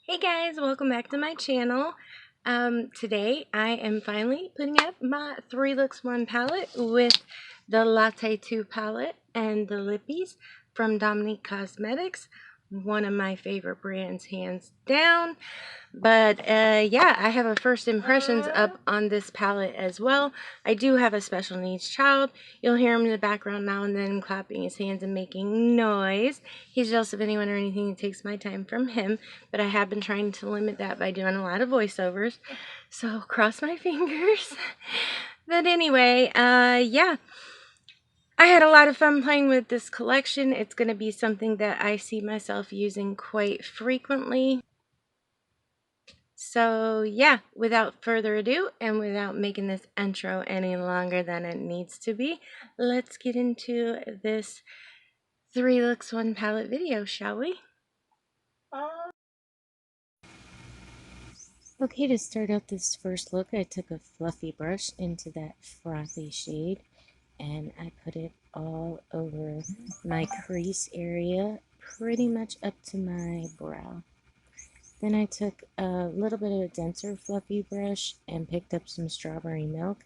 Hey guys, welcome back to my channel. Today I am finally putting up my 3 looks 1 palette with the latte2 palette and the lippies from Dominique Cosmetics. One of my favorite brands, hands down. But yeah, I have a first impressions up on this palette as well. I do have a special needs child. You'll hear him in the background now and then clapping his hands and making noise. He's jealous of anyone or anything that takes my time from him, but I have been trying to limit that by doing a lot of voiceovers. So cross my fingers. But anyway, yeah. I had a lot of fun playing with this collection. It's going to be something that I see myself using quite frequently. So yeah, without further ado and without making this intro any longer than it needs to be, let's get into this 3 looks 1 palette video, shall we? Okay, to start out this first look, I took a fluffy brush into that frothy shade and I put it all over my crease area, pretty much up to my brow. Then I took a little bit of a denser fluffy brush and picked up some strawberry milk,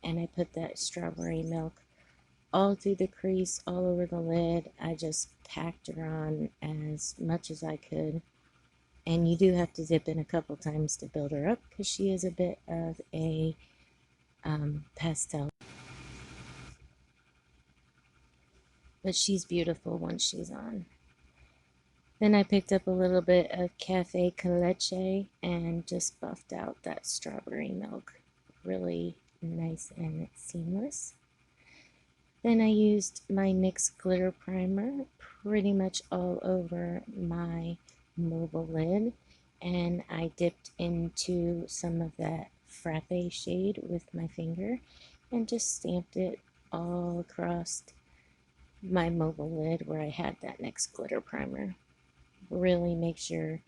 and I put that strawberry milk all through the crease, all over the lid. I just packed her on as much as I could. And you do have to dip in a couple times to build her up because she is a bit of a pastel. But she's beautiful once she's on. Then I picked up a little bit of cafe con leche and just buffed out that strawberry milk. Really nice and seamless. Then I used my NYX glitter primer pretty much all over my mobile lid, and I dipped into some of that frappe shade with my finger and just stamped it all across my mobile lid where I had that NYX glitter primer. Really makes your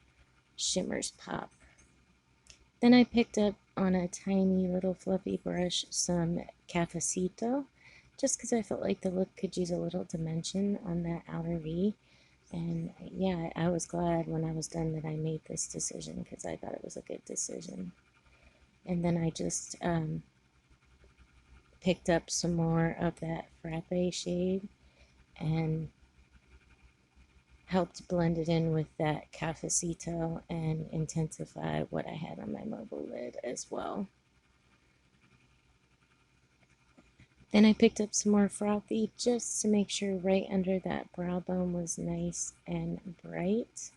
shimmers pop. Then I picked up on a tiny little fluffy brush some Cafecito, just because I felt like the look could use a little dimension on that outer V. And yeah, I was glad when I was done that I made this decision because I thought it was a good decision. And then I just picked up some more of that frappe shade and helped blend it in with that Cafecito and intensify what I had on my mobile lid as well. Then I picked up some more frothy just to make sure right under that brow bone was nice and bright.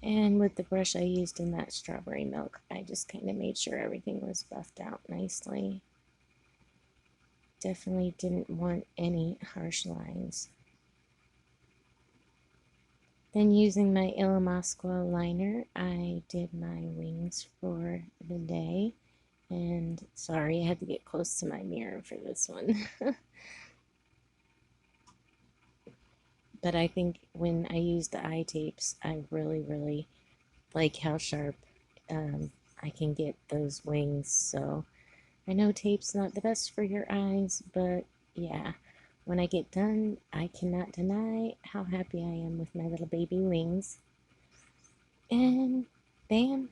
And with the brush I used in that strawberry milk, I just kind of made sure everything was buffed out nicely. Definitely didn't want any harsh lines. Then using my Illamasqua liner, I did my wings for the day. And sorry, I had to get close to my mirror for this one. But I think when I use the eye tapes, I really like how sharp I can get those wings. So I know tape's not the best for your eyes, but yeah, when I get done, I cannot deny how happy I am with my little baby wings. And bam.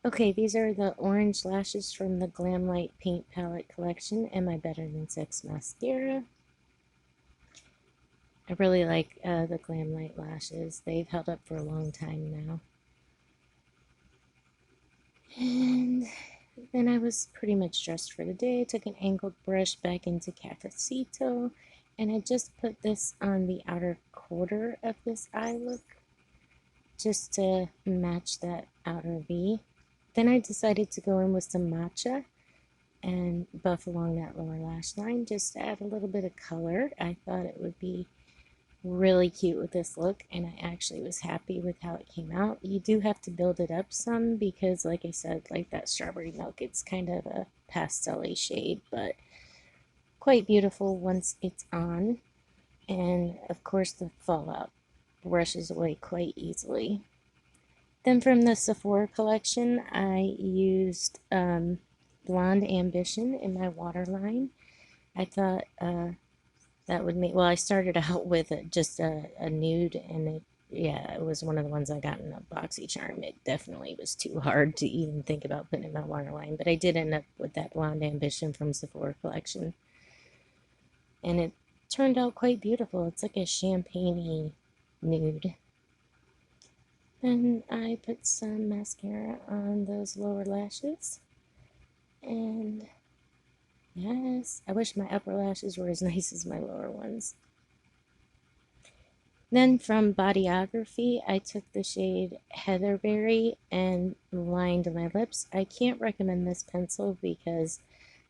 Okay, these are the orange lashes from the Glam Light Paint Palette Collection and my Better Than Sex mascara. I really like the Glam Light lashes. They've held up for a long time now. And then I was pretty much dressed for the day. I took an angled brush back into Cafecito, and I just put this on the outer quarter of this eye look, just to match that outer V. Then I decided to go in with some matcha and buff along that lower lash line, just to add a little bit of color. I thought it would be really cute with this look, and I actually was happy with how it came out. You do have to build it up some because, like I said, like that strawberry milk, it's kind of a pastel-y shade, but quite beautiful once it's on. And of course the fallout brushes away quite easily. Then from the Sephora collection, I used Blonde Ambition in my waterline. I thought That would make, well, I started out with just a nude, and yeah, it was one of the ones I got in a BoxyCharm. It definitely was too hard to even think about putting in my waterline, but I did end up with that Blonde Ambition from Sephora collection, and it turned out quite beautiful. It's like a champagne-y nude. Then I put some mascara on those lower lashes, and yes, I wish my upper lashes were as nice as my lower ones. Then from Bodyography, I took the shade Heatherberry and lined my lips. I can't recommend this pencil because,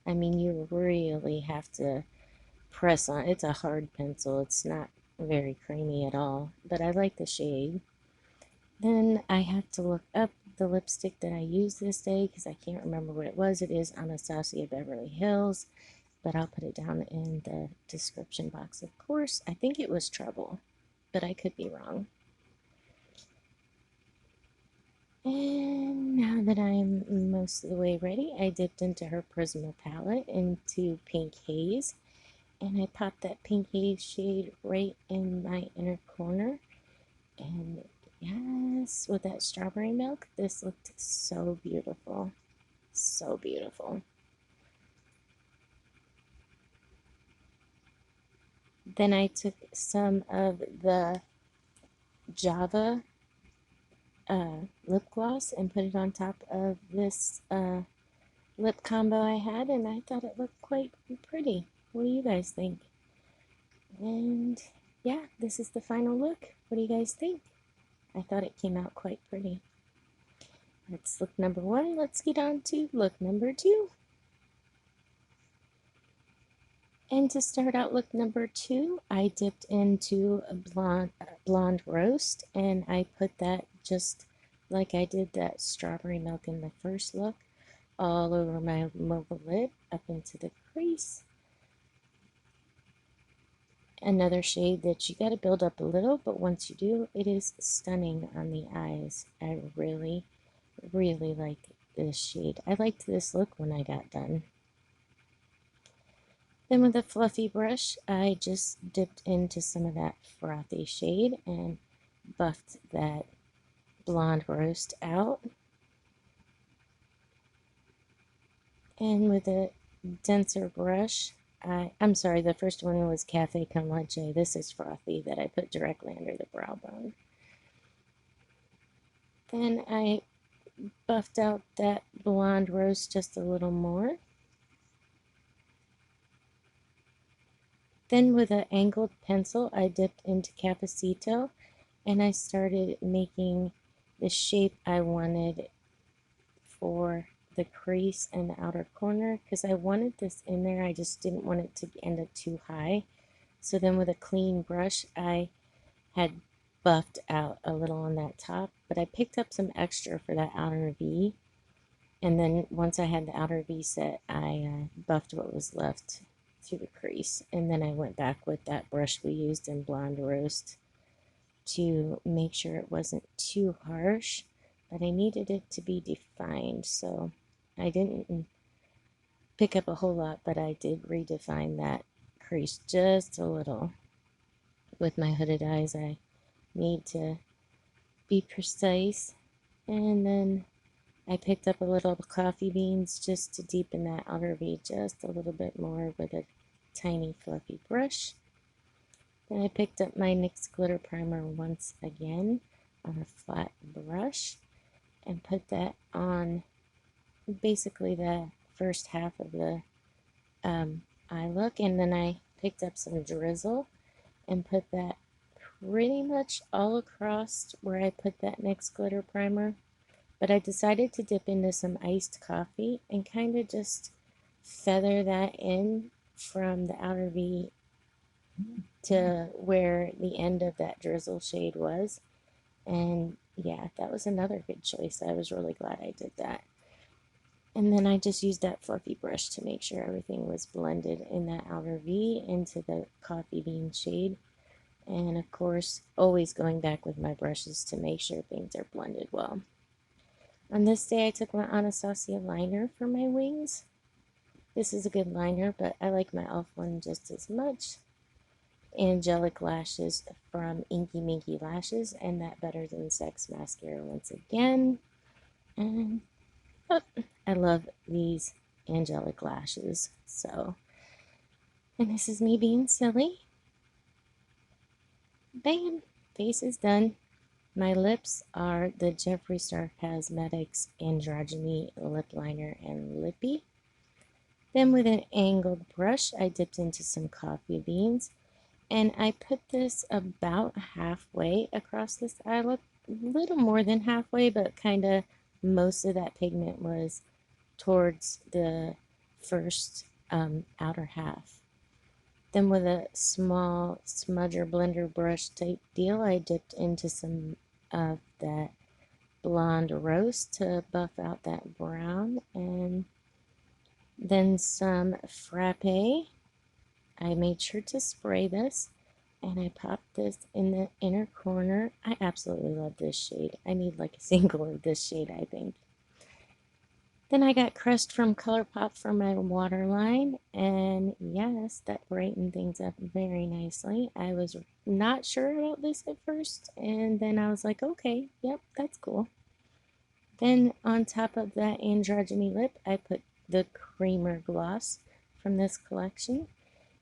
I mean, you really have to press on. It's a hard pencil. It's not very creamy at all, but I like the shade. Then I have to look up the lipstick that I used this day because I can't remember what it was. It is Anastasia Beverly Hills, but I'll put it down in the description box, of course. I think it was Trouble, but I could be wrong. And now that I'm most of the way ready, I dipped into her Prisma palette into Pink Haze, and I popped that Pink Haze shade right in my inner corner. And yes, with that strawberry milk, this looked so beautiful. So beautiful. Then I took some of the Java lip gloss and put it on top of this lip combo I had, and I thought it looked quite pretty. What do you guys think? And yeah, this is the final look. What do you guys think? I thought it came out quite pretty. That's look number one. Let's get on to look number two. And to start out look number two, I dipped into a blonde roast, and I put that just like I did that strawberry milk in the first look, all over my mobile lid, up into the crease. Another shade that you got to build up a little, but once you do, it is stunning on the eyes. I really, really like this shade. I liked this look when I got done. Then with a fluffy brush, I just dipped into some of that frothy shade and buffed that blonde roast out. And with a denser brush, I'm sorry, the first one was Cafe Con Leche. This is frothy that I put directly under the brow bone. Then I buffed out that blonde roast just a little more. Then with an angled pencil, I dipped into Cafecito, and I started making the shape I wanted for the crease and the outer corner, because I wanted this in there. I just didn't want it to end up too high. So then with a clean brush, I had buffed out a little on that top, but I picked up some extra for that outer V. And then once I had the outer V set, I buffed what was left through the crease. And then I went back with that brush we used in Blonde Roast to make sure it wasn't too harsh, but I needed it to be defined. So I didn't pick up a whole lot, but I did redefine that crease just a little. With my hooded eyes, I need to be precise. And then I picked up a little coffee beans just to deepen that outer V just a little bit more with a tiny fluffy brush. Then I picked up my NYX glitter primer once again on a flat brush and put that on basically the first half of the eye look. And then I picked up some drizzle and put that pretty much all across where I put that NYX glitter primer. But I decided to dip into some iced coffee and kind of just feather that in from the outer V to where the end of that drizzle shade was. And yeah, that was another good choice. I was really glad I did that. And then I just used that fluffy brush to make sure everything was blended in that outer V into the coffee bean shade. And of course, always going back with my brushes to make sure things are blended well. On this day, I took my Anastasia liner for my wings. This is a good liner, but I like my e.l.f. one just as much. angelic lashes from Inky Minky Lashes, and that Better Than Sex mascara once again. And oh, I love these angelic lashes. So, and this is me being silly. Bam! Face is done. My lips are the Jeffree Star Cosmetics Androgyny Lip Liner and Lippy. Then with an angled brush, I dipped into some coffee beans, and I put this about halfway across this eye look. A little more than halfway, but kind of most of that pigment was towards the first outer half. Then with a small smudger blender brush type deal, I dipped into some of that blonde roast to buff out that brown, and then some frappe. I made sure to spray this, and I popped this in the inner corner. I absolutely love this shade. I need like a single of this shade, I think. Then I got Crssd from ColourPop for my waterline, and yes, that brightened things up very nicely. I was not sure about this at first, and then I was like, okay, yep, that's cool. Then on top of that androgyny lip, I put the creamer gloss from this collection,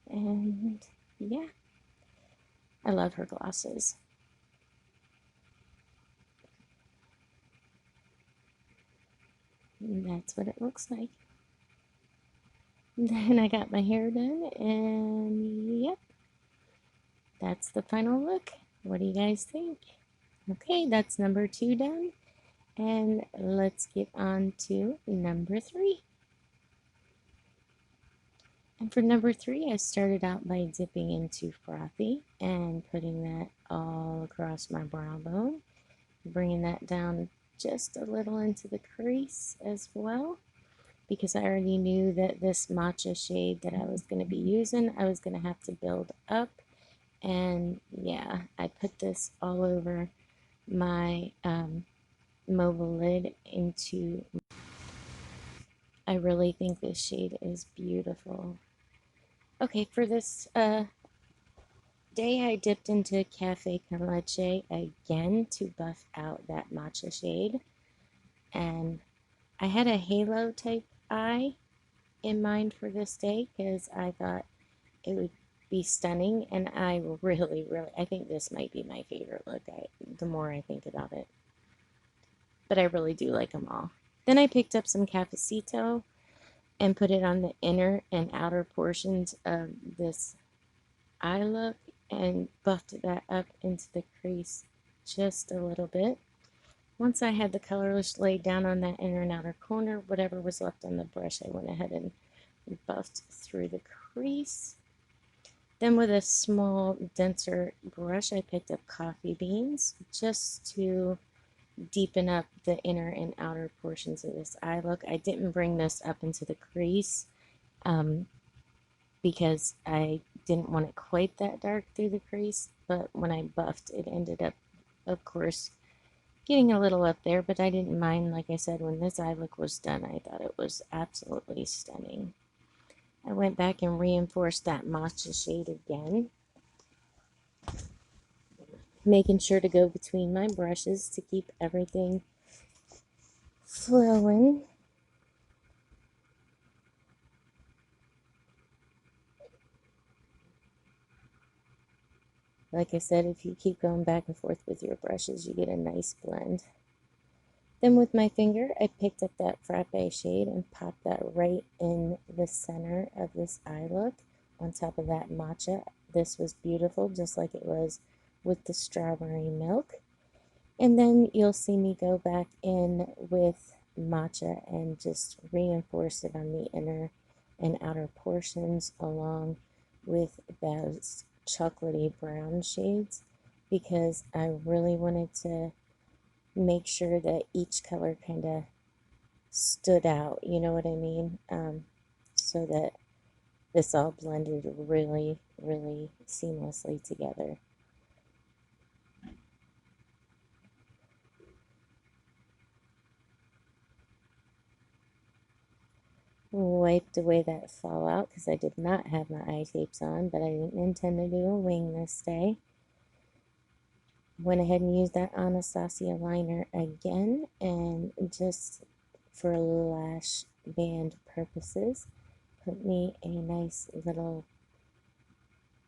and yeah, I love her glosses. And that's what it looks like. Then I got my hair done, and yep, that's the final look. What do you guys think? Okay, that's number 2 done. And let's get on to number 3. And for number 3, I started out by dipping into Frothy and putting that all across my brow bone, bringing that down just a little into the crease as well, because I already knew that this matcha shade that I was going to be using, I was going to have to build up. And yeah, I put this all over my mobile lid into. I really think this shade is beautiful. Okay, for this day, I dipped into Cafe Con Leche again to buff out that matcha shade. And I had a halo type eye in mind for this day because I thought it would be stunning. And I really, I think this might be my favorite look the more I think about it. But I really do like them all. Then I picked up some Cafecito and put it on the inner and outer portions of this eye look and buffed that up into the crease just a little bit. Once I had the colors laid down on that inner and outer corner, whatever was left on the brush, I went ahead and buffed through the crease. Then with a small, denser brush, I picked up coffee beans just to deepen up the inner and outer portions of this eye look. I didn't bring this up into the crease because I didn't want it quite that dark through the crease, but when I buffed, it ended up, of course, getting a little up there, but I didn't mind. Like I said, when this eye look was done, I thought it was absolutely stunning. I went back and reinforced that matcha shade again, making sure to go between my brushes to keep everything flowing. Like I said, if you keep going back and forth with your brushes, you get a nice blend. Then with my finger, I picked up that frappe shade and popped that right in the center of this eye look on top of that matcha. This was beautiful, just like it was with the strawberry milk. And then you'll see me go back in with matcha and just reinforce it on the inner and outer portions along with those chocolatey brown shades, because I really wanted to make sure that each color kind of stood out, you know what I mean? So that this all blended really, really seamlessly together. wiped away that fallout because I did not have my eye tapes on, but I didn't intend to do a wing this day. Went ahead and used that Anastasia liner again, and just for lash band purposes, put me a nice little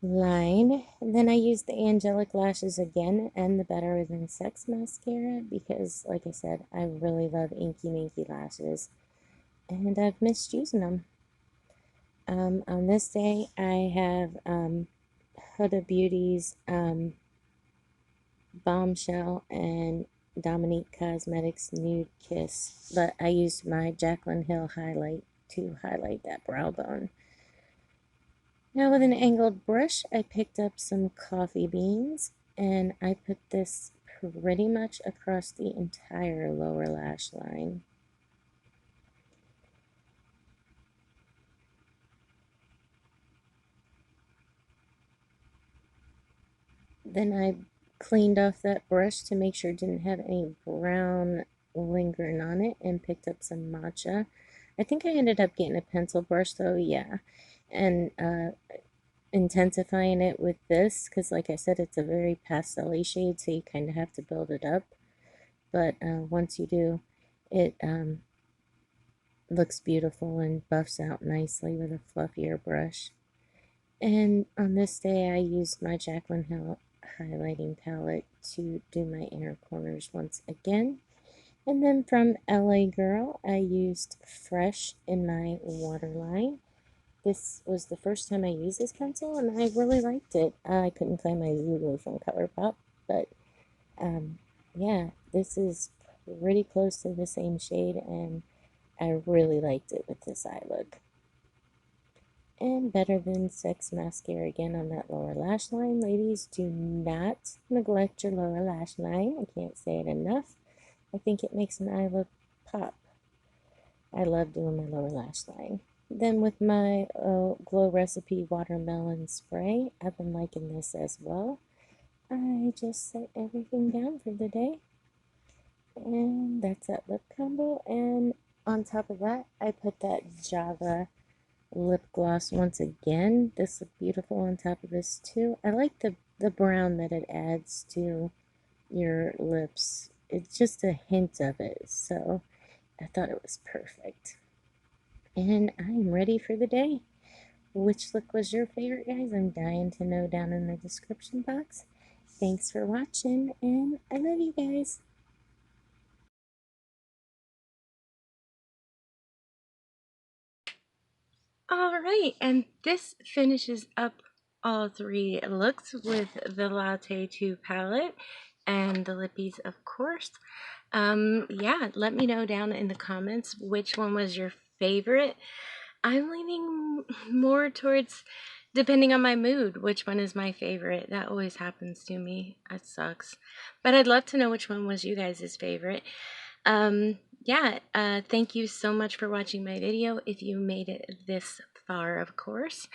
line. And then I used the angelic lashes again and the Better Than Sex mascara because, like I said, I really love Inky Minky lashes, and I've missed using them. On this day, I have Huda Beauty's Bombshell and Dominique Cosmetics Nude Kiss, but I used my Jaclyn Hill highlight to highlight that brow bone. Now with an angled brush, I picked up some coffee beans and I put this pretty much across the entire lower lash line. Then I cleaned off that brush to make sure it didn't have any brown lingering on it and picked up some matcha. I think I ended up getting a pencil brush though, yeah. And intensifying it with this because, like I said, it's a very pastel shade, so you kind of have to build it up. But once you do, it looks beautiful and buffs out nicely with a fluffier brush. And on this day, I used my Jaclyn Hill highlighting palette to do my inner corners once again. And then from LA Girl, I used Fresh in my waterline. This was the first time I used this pencil, and I really liked it. I couldn't find my Zulu from ColourPop, but yeah, this is pretty close to the same shade, and I really liked it with this eye look. And Better Than Sex mascara again on that lower lash line. Ladies, do not neglect your lower lash line. I can't say it enough. I think it makes an eye look pop. I love doing my lower lash line. Then with my Glow Recipe Watermelon Spray, I've been liking this as well. I just set everything down for the day. And that's that lip combo. And on top of that, I put that Java lip gloss once again. This looks beautiful on top of this too. I like the brown that it adds to your lips. It's just a hint of it, so I thought it was perfect. And I'm ready for the day. Which look was your favorite, guys? I'm dying to know down in the description box. Thanks for watching, and I love you guys. All right, and this finishes up all three looks with the Latte2 palette and the lippies, of course. Yeah, let me know down in the comments which one was your favorite. I'm leaning more towards, depending on my mood, which one is my favorite. That always happens to me. That sucks. But I'd love to know which one was you guys' favorite. Yeah, thank you so much for watching my video, if you made it this far, of course.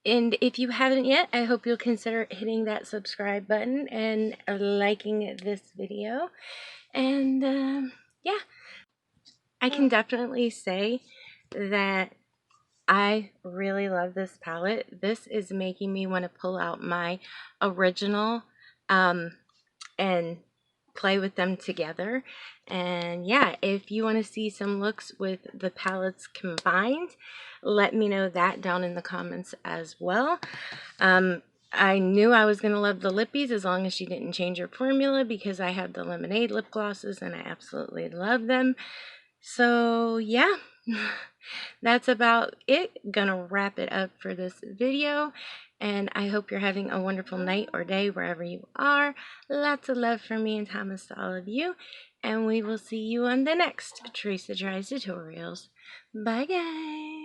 And if you haven't yet, I hope you'll consider hitting that subscribe button and liking this video. And yeah, I can definitely say that I really love this palette. This is making me want to pull out my original and play with them together. And yeah, if you want to see some looks with the palettes combined, let me know that down in the comments as well. I knew I was going to love the lippies as long as she didn't change her formula, because I have the lemonade lip glosses and I absolutely love them. So yeah, that's about it. Gonna wrap it up for this video, and I hope you're having a wonderful night or day wherever you are. Lots of love from me and Thomas to all of you, and we will see you on the next Teresa Tries Tutorials. Bye guys.